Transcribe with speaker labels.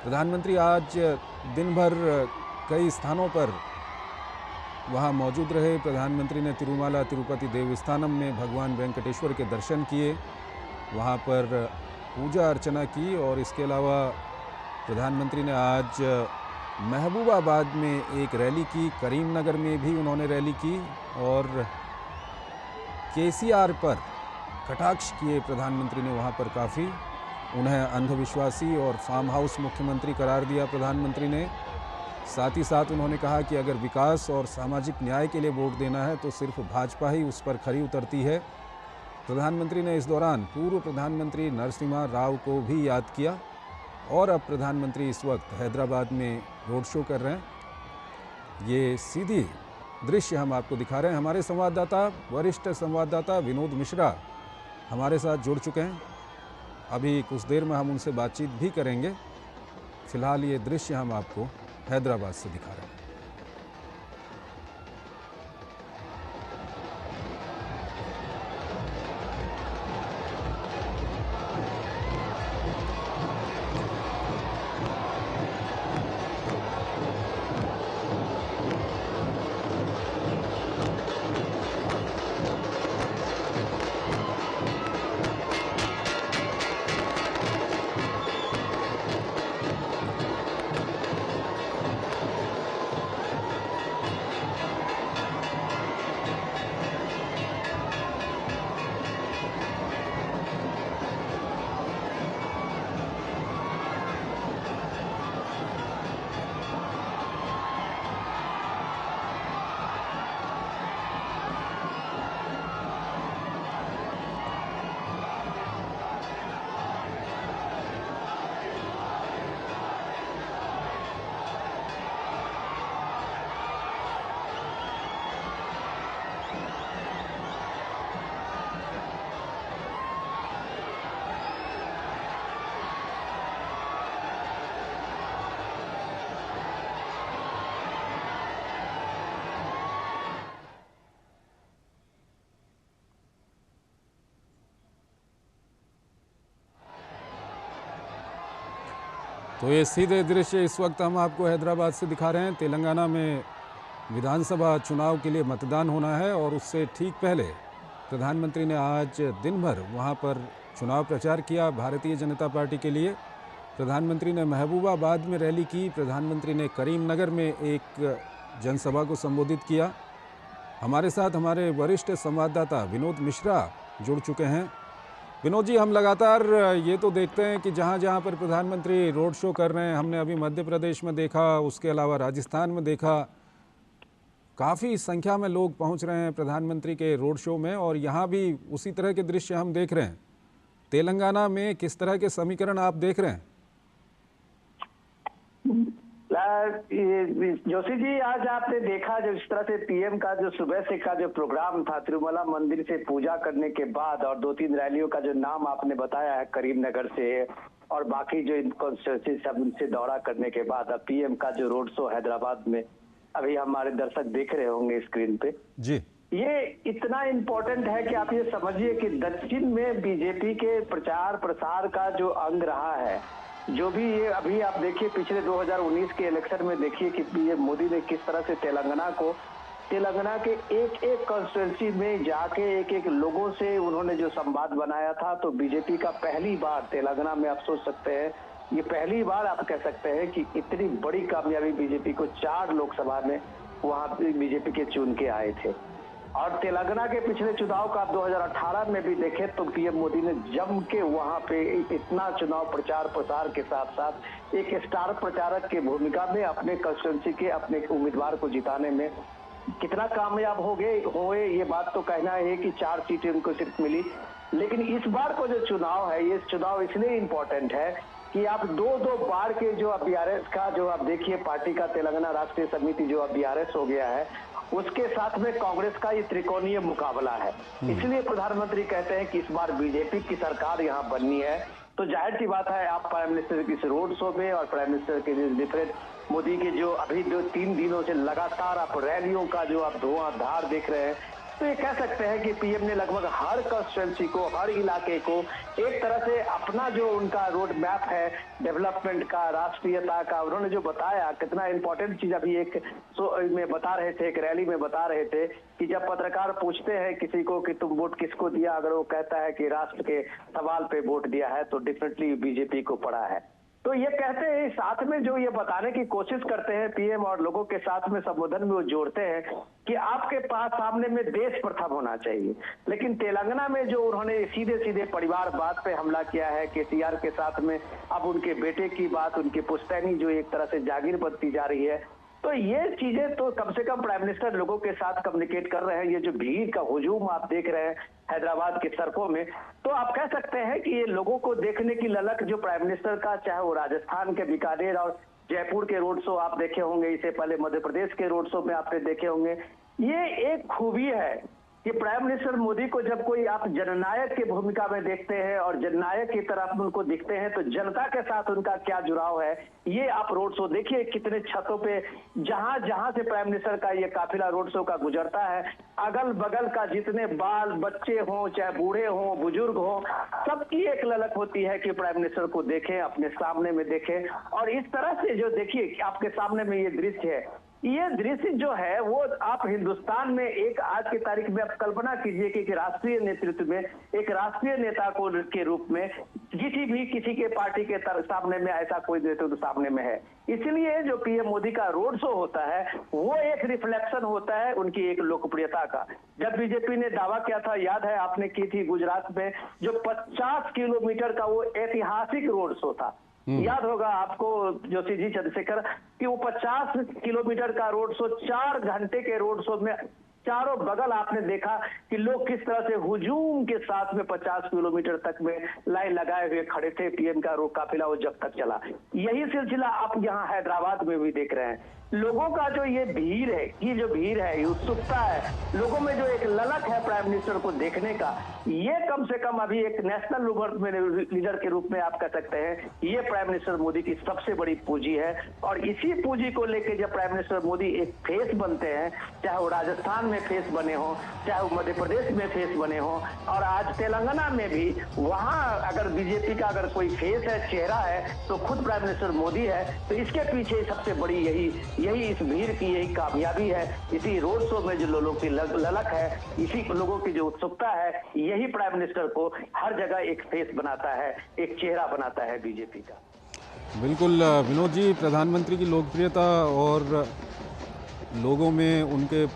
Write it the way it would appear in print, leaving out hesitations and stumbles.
Speaker 1: प्रधानमंत्री आज दिन भर कई स्थानों पर वहाँ मौजूद रहे। प्रधानमंत्री ने तिरुमाला तिरुपति देवस्थानम में भगवान वेंकटेश्वर के दर्शन किए, वहाँ पर पूजा अर्चना की और इसके अलावा प्रधानमंत्री ने आज महबूबाबाद में एक रैली की, करीमनगर में भी उन्होंने रैली की और केसीआर पर कटाक्ष किए प्रधानमंत्री ने। वहाँ पर काफ़ी उन्हें अंधविश्वासी और फार्म हाउस मुख्यमंत्री करार दिया प्रधानमंत्री ने। साथ ही साथ उन्होंने कहा कि अगर विकास और सामाजिक न्याय के लिए वोट देना है तो सिर्फ भाजपा ही उस पर खरी उतरती है। प्रधानमंत्री ने इस दौरान पूर्व प्रधानमंत्री नरसिम्हा राव को भी याद किया और अब प्रधानमंत्री इस वक्त हैदराबाद में रोड शो कर रहे हैं। ये सीधी दृश्य हम आपको दिखा रहे हैं। हमारे संवाददाता, वरिष्ठ संवाददाता विनोद मिश्रा हमारे साथ जुड़ चुके हैं। अभी कुछ देर में हम उनसे बातचीत भी करेंगे। फिलहाल ये दृश्य हम आपको हैदराबाद से दिखा रहे हैं। तो ये सीधे दृश्य इस वक्त हम आपको हैदराबाद से दिखा रहे हैं। तेलंगाना में विधानसभा चुनाव के लिए मतदान होना है और उससे ठीक पहले प्रधानमंत्री ने आज दिन भर वहाँ पर चुनाव प्रचार किया भारतीय जनता पार्टी के लिए। प्रधानमंत्री ने महबूबाबाद में रैली की, प्रधानमंत्री ने करीमनगर में एक जनसभा को संबोधित किया। हमारे साथ हमारे वरिष्ठ संवाददाता विनोद मिश्रा जुड़ चुके हैं। विनोद जी, हम लगातार ये तो देखते हैं कि जहाँ जहाँ पर प्रधानमंत्री रोड शो कर रहे हैं, हमने अभी मध्य प्रदेश में देखा, उसके अलावा राजस्थान में देखा, काफ़ी संख्या में लोग पहुँच रहे हैं प्रधानमंत्री के रोड शो में और यहाँ भी उसी तरह के दृश्य हम देख रहे हैं। तेलंगाना में किस तरह के समीकरण आप देख रहे हैं?
Speaker 2: जोशी जी, आज आपने देखा जो इस तरह से पीएम का जो सुबह से का जो प्रोग्राम था, तिरुमला मंदिर से पूजा करने के बाद और 2-3 रैलियों का जो नाम आपने बताया है करीमनगर से और बाकी जो कॉन्स्टिट्यूंसी सब उनसे दौरा करने के बाद अब पीएम का जो रोड शो हैदराबाद में अभी हमारे दर्शक देख रहे होंगे स्क्रीन पे
Speaker 1: जी।
Speaker 2: ये इतना इम्पोर्टेंट है कि आप ये समझिए कि दक्षिण में बीजेपी के प्रचार प्रसार का जो अंग रहा है, जो भी ये अभी आप देखिए पिछले 2019 के इलेक्शन में देखिए कि पीएम मोदी ने किस तरह से तेलंगाना के एक एक कॉन्स्टिट्यूंसी में जाके एक एक लोगों से उन्होंने जो संवाद बनाया था। तो बीजेपी का पहली बार तेलंगाना में आप सोच सकते हैं, ये पहली बार आप कह सकते हैं कि इतनी बड़ी कामयाबी बीजेपी को 4 लोकसभा में वहां बीजेपी के चुन के आए थे। और तेलंगाना के पिछले चुनाव का आप 2018 में भी देखें तो पीएम मोदी ने जम के वहां पे इतना चुनाव प्रचार प्रसार के साथ साथ एक स्टार प्रचारक की भूमिका में अपने कंस्टिट्यूंसी के अपने उम्मीदवार को जिताने में कितना कामयाब हुए ये बात तो कहना है कि 4 सीटें उनको सिर्फ मिली। लेकिन इस बार को जो चुनाव है, ये चुनाव इसलिए इम्पोर्टेंट है कि आप 2-2 बार के जो अब बीआरएस का जो आप देखिए पार्टी का तेलंगाना राष्ट्रीय समिति जो अब बीआरएस हो गया है, उसके साथ में कांग्रेस का ये त्रिकोणीय मुकाबला है। इसलिए प्रधानमंत्री कहते हैं कि इस बार बीजेपी की सरकार यहाँ बननी है। तो जाहिर सी बात है, आप प्राइम मिनिस्टर की इस रोड शो में और प्राइम मिनिस्टर के डिफरेंट मोदी के जो अभी 3 दिनों से लगातार आप रैलियों का जो आप धुआंधार देख रहे हैं, तो ये कह सकते हैं कि पीएम ने लगभग हर कंस्टिट्यूंसी को, हर इलाके को एक तरह से अपना जो उनका रोड मैप है डेवलपमेंट का, राष्ट्रीयता का, उन्होंने जो बताया कितना इंपॉर्टेंट चीज अभी एक में बता रहे थे, एक रैली में बता रहे थे कि जब पत्रकार पूछते हैं किसी को कि तुम वोट किसको दिया, अगर वो कहता है कि राष्ट्र के सवाल पे वोट दिया है तो डेफिनेटली बीजेपी को पड़ा है। तो ये कहते हैं, साथ में जो ये बताने की कोशिश करते हैं पीएम और लोगों के साथ में संबोधन में वो जोड़ते हैं कि आपके पास सामने में देश प्रथम होना चाहिए। लेकिन तेलंगाना में जो उन्होंने सीधे सीधे परिवारवाद पे हमला किया है, केसीआर के साथ में अब उनके बेटे की बात, उनकी पुश्तैनी जो एक तरह से जागीर बनती जा रही है, तो ये चीजें तो कम से कम प्राइम मिनिस्टर लोगों के साथ कम्युनिकेट कर रहे हैं। ये जो भीड़ का हुजूम आप देख रहे हैं हैदराबाद के सड़कों में, तो आप कह सकते हैं कि ये लोगों को देखने की ललक जो प्राइम मिनिस्टर का, चाहे वो राजस्थान के बीकानेर और जयपुर के रोड शो आप देखे होंगे, इससे पहले मध्य प्रदेश के रोड शो में आपने देखे होंगे, ये एक खूबी है कि प्राइम मिनिस्टर मोदी को जब कोई आप जननायक की भूमिका में देखते हैं और जननायक की तरफ उनको दिखते हैं तो जनता के साथ उनका क्या जुड़ाव है। ये आप रोड शो देखिए कितने छतों पे जहां जहां से प्राइम मिनिस्टर का ये काफिला रोड शो का गुजरता है, अगल बगल का जितने बाल बच्चे हों, चाहे बूढ़े हों, बुजुर्ग हों, सबकी एक ललक होती है कि प्राइम मिनिस्टर को देखें, अपने सामने में देखें। और इस तरह से जो देखिए आपके सामने में ये दृश्य है, ये दृश्य जो है वो आप हिंदुस्तान में एक आज की तारीख में आप कल्पना कीजिए कि राष्ट्रीय नेतृत्व में एक राष्ट्रीय नेता को के रूप में किसी के पार्टी के सामने में ऐसा कोई नेतृत्व सामने में है। इसलिए जो पीएम मोदी का रोड शो होता है वो एक रिफ्लेक्शन होता है उनकी एक लोकप्रियता का। जब बीजेपी ने दावा किया था, याद है आपने की थी गुजरात में, जो 50 किलोमीटर का वो ऐतिहासिक रोड शो था, याद होगा आपको जोशी जी, चंद्रशेखर, कि वो 50 किलोमीटर का रोड शो, 4 घंटे के रोड शो में चारों बगल आपने देखा कि लोग किस तरह से हुजूम के साथ में 50 किलोमीटर तक में लाइन लगाए हुए खड़े थे। पीएम का रोड काफिला वो जब तक चला, यही सिलसिला आप यहाँ हैदराबाद में भी देख रहे हैं। लोगों का जो ये भीड़ है, ये जो भीड़ है, ये उत्सुकता है, लोगों में जो एक ललक है प्राइम मिनिस्टर को देखने का, ये कम से कम अभी एक नेशनल लीडर के रूप में आप कह सकते हैं ये प्राइम मिनिस्टर मोदी की सबसे बड़ी पूंजी है। और इसी पूंजी को लेकर जब प्राइम मिनिस्टर मोदी एक फेस बनते हैं, चाहे वो राजस्थान में फेस बने हो, चाहे वो मध्य प्रदेश में फेस बने हो, और आज तेलंगाना में भी वहां अगर बीजेपी का अगर कोई फेस है, चेहरा है, तो खुद प्राइम मिनिस्टर मोदी है। तो इसके पीछे सबसे बड़ी यही इस भीड़ की यही कामयाबी है। इसी रोड शो में जो लोगों की ललक है, इसी लोगों की जो उत्सुकता है, यही प्राइम मिनिस्टर को हर जगह एक फेस बनाता है, एक चेहरा बनाता है बीजेपी का।
Speaker 1: बिल्कुल विनोद जी, प्रधानमंत्री की लोकप्रियता और लोगों में उनके